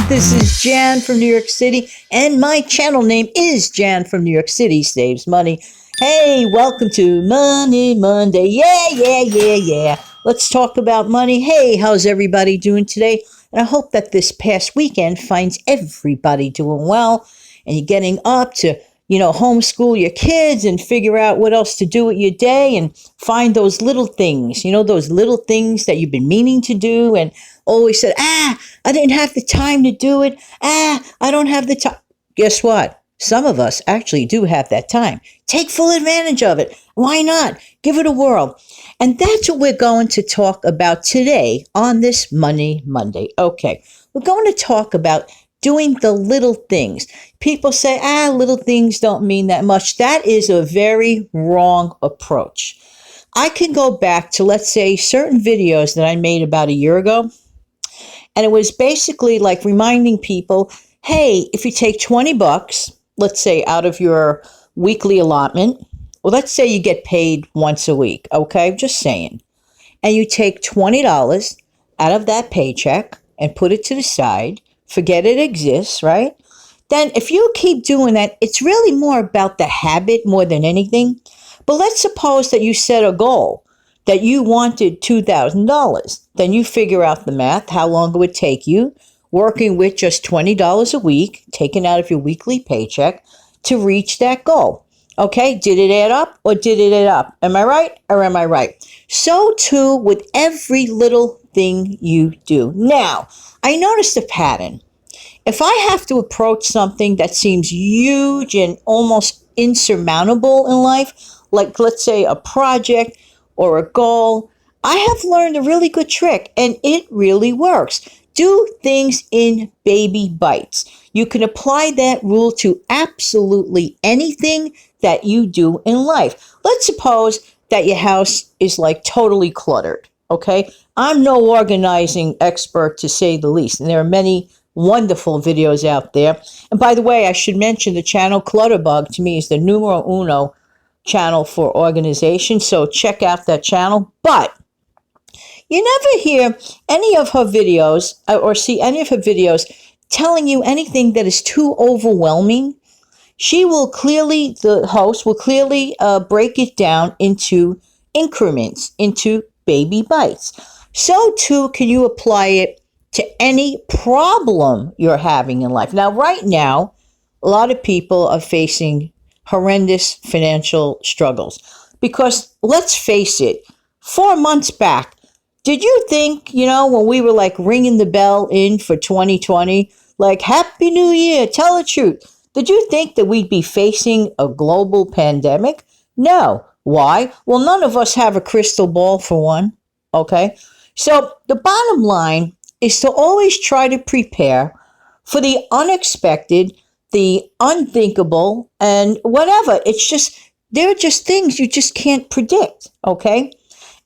This is Jan from New York City, and my channel name is Jan from New York City Saves Money. Hey, welcome to Money Monday. Yeah. Let's talk about money. Hey, how's everybody doing today? And I hope that this past weekend finds everybody doing well, and you're getting up to homeschool your kids and figure out what else to do with your day and find those little things, those little things that you've been meaning to do and always said, I didn't have the time to do it. I don't have the time. Guess what? Some of us actually do have that time. Take full advantage of it. Why not? Give it a whirl. And that's what we're going to talk about today on this Money Monday. Okay, we're going to talk about doing the little things. People say, little things don't mean that much. That is a very wrong approach. I can go back to, let's say, certain videos that I made about a year ago. And it was basically like reminding people, hey, if you take $20, let's say out of your weekly allotment, well, let's say you get paid once a week. Okay, just saying. And you take $20 out of that paycheck and put it to the side, forget it exists, right? Then if you keep doing that, it's really more about the habit more than anything. But let's suppose that you set a goal that you wanted $2,000. Then you figure out the math, how long it would take you, working with just $20 a week, taken out of your weekly paycheck, to reach that goal. Okay, did it add up or did it add up? Am I right or am I right? So too with every little thing you do. Now, I noticed a pattern. If I have to approach something that seems huge and almost insurmountable in life, like let's say a project or a goal, I have learned a really good trick and it really works. Do things in baby bites. You can apply that rule to absolutely anything that you do in life. Let's suppose that your house is like totally cluttered, okay? I'm no organizing expert to say the least, and there are many wonderful videos out there. And by the way, I should mention the channel Clutterbug to me is the numero uno channel for organization, so check out that channel. But you never hear any of her videos or see any of her videos telling you anything that is too overwhelming. The host will clearly break it down into increments, into baby bites. So too can you apply it to any problem you're having in life. Now, right now, a lot of people are facing horrendous financial struggles because let's face it, 4 months back, did you think, when we were like ringing the bell in for 2020, like Happy New Year, tell the truth, did you think that we'd be facing a global pandemic? No. Why? Well, none of us have a crystal ball for one. Okay. So the bottom line is to always try to prepare for the unexpected, the unthinkable, and whatever. They're just things you just can't predict. Okay.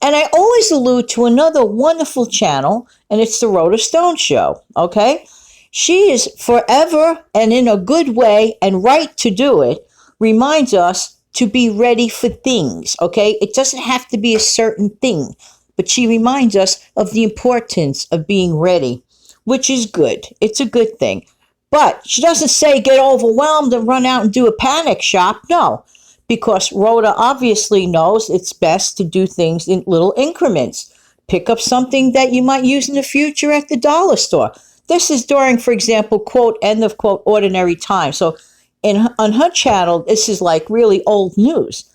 And I always allude to another wonderful channel, and it's the RHODA Stone Show. Okay. She is forever and in a good way and right to do it, reminds us to be ready for things, okay? It doesn't have to be a certain thing, but she reminds us of the importance of being ready, which is good. It's a good thing. But she doesn't say get overwhelmed and run out and do a panic shop. No, because RHODA obviously knows it's best to do things in little increments. Pick up something that you might use in the future at the dollar store. This is during, for example, quote, end of quote, ordinary time. So on her channel, this is like really old news.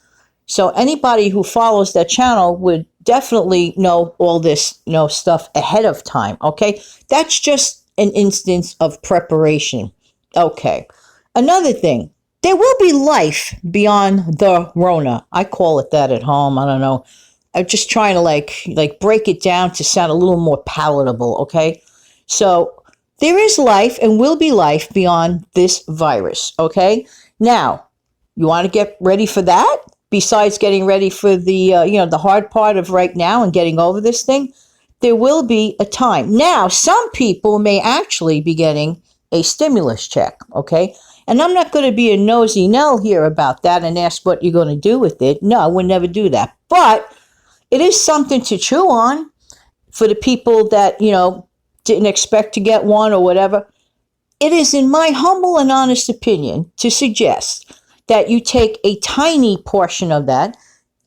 So anybody who follows that channel would definitely know all this, stuff ahead of time. Okay. That's just an instance of preparation. Okay. Another thing, there will be life beyond the Rona. I call it that at home. I don't know. I'm just trying to like break it down to sound a little more palatable. Okay. So there is life and will be life beyond this virus, okay? Now, you want to get ready for that? Besides getting ready for the hard part of right now and getting over this thing, there will be a time. Now, some people may actually be getting a stimulus check, okay? And I'm not going to be a nosy Nell here about that and ask what you're going to do with it. No, I would never do that. But it is something to chew on for the people that, didn't expect to get one or whatever. It is, in my humble and honest opinion, to suggest that you take a tiny portion of that,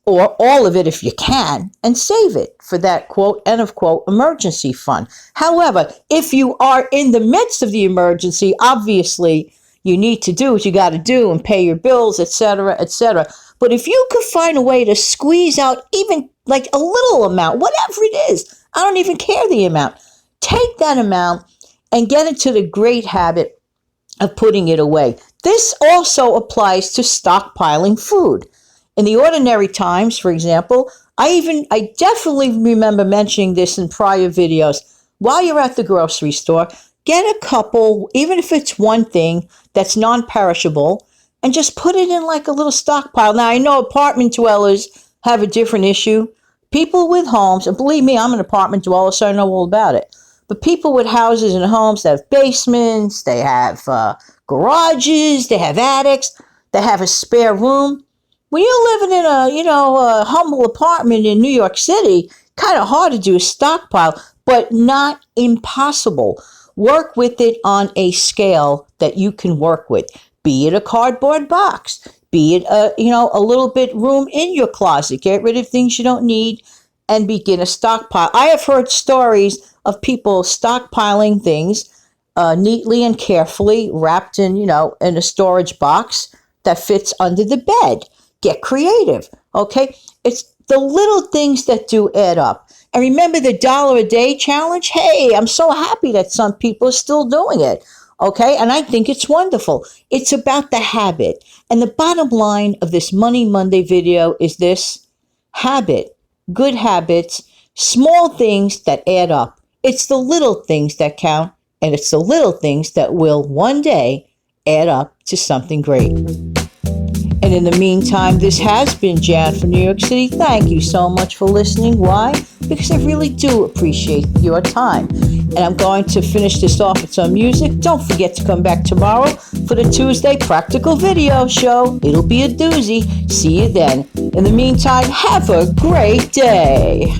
or all of it if you can, and save it for that quote, end of quote, emergency fund. However, if you are in the midst of the emergency, obviously you need to do what you got to do and pay your bills, etc., etc. But if you could find a way to squeeze out even like a little amount, whatever it is, I don't even care the amount, take that amount and get into the great habit of putting it away. This also applies to stockpiling food. In the ordinary times, for example, I definitely remember mentioning this in prior videos. While you're at the grocery store, get a couple, even if it's one thing that's non-perishable, and just put it in like a little stockpile. Now, I know apartment dwellers have a different issue. People with homes, and believe me, I'm an apartment dweller, so I know all about it. But people with houses and homes that have basements, they have garages, they have attics, they have a spare room. When you're living in a humble apartment in New York City, kind of hard to do a stockpile, but not impossible. Work with it on a scale that you can work with. Be it a cardboard box, be it a little bit room in your closet. Get rid of things you don't need and begin a stockpile. I have heard stories of people stockpiling things neatly and carefully wrapped in a storage box that fits under the bed. Get creative, okay? It's the little things that do add up. And remember the $1 a day challenge? Hey, I'm so happy that some people are still doing it, okay? And I think it's wonderful. It's about the habit. And the bottom line of this Money Monday video is this: habit, good habits, small things that add up. It's the little things that count, and it's the little things that will one day add up to something great. And in the meantime, this has been Jan from New York City. Thank you so much for listening. Why? Because I really do appreciate your time. And I'm going to finish this off with some music. Don't forget to come back tomorrow for the Tuesday Practical Video Show. It'll be a doozy. See you then. In the meantime, have a great day.